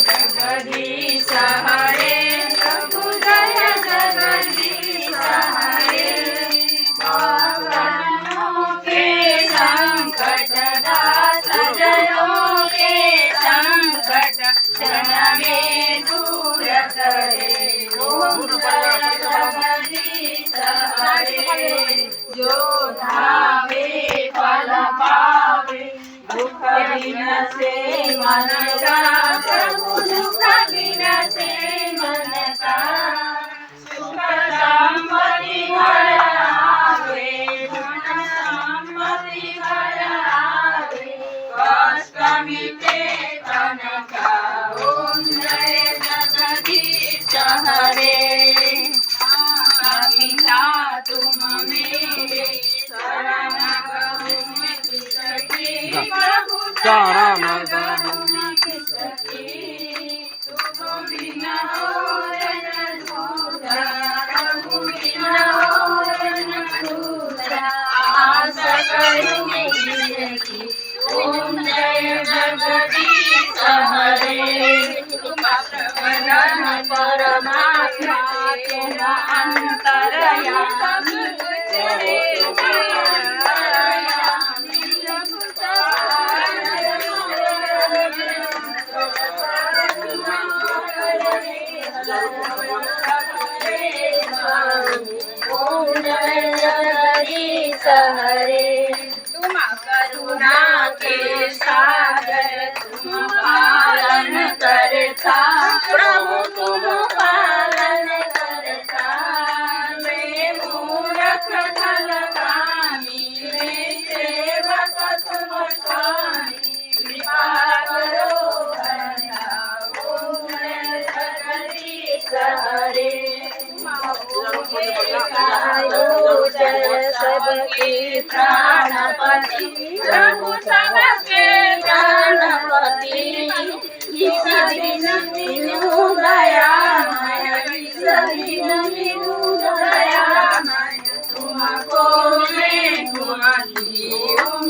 जगदीश हरे प्रभु जय जगदीश हरे भक्तों के संकट दास जनों के संकट क्षण में दूर करे ओम जय जगदीश हरे जो धावे फल पावे दुख विनसे मन का प्रभु दुख विनसे मन का सुख संपत्ति घर आवे धन संपत्ति घर आवे कष्ट मिटे तन का ओम जय जगदीश हरे पिता तुम मेरे शरण गहु में किसकी प्रभु शरण गहु में किसकी तुम बिना और न दूजा प्रभु बिना और न दूजा आस करूँगी की ओम जय जगदीश हरे तुम प्रबंधन परमात्मा तुम अंतरयामी तेरे ओम जय जगदीश हरे तुम करुणा के सागर तुम पालन करता प्रभु तुम पालन करता मैं मूर्ख धलकामी मैं सेवक तुम स्वामी कृपा करो भला ओम जय जगदीश हरे जय सबके प्राणपति प्रभु सबके प्राणपति इस दिन मिलू दयामय इस दिन मिलू दयामय तुमको मैं तुम्हारी ओम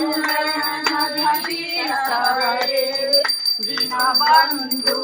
जगदीश हरे दीनबंधु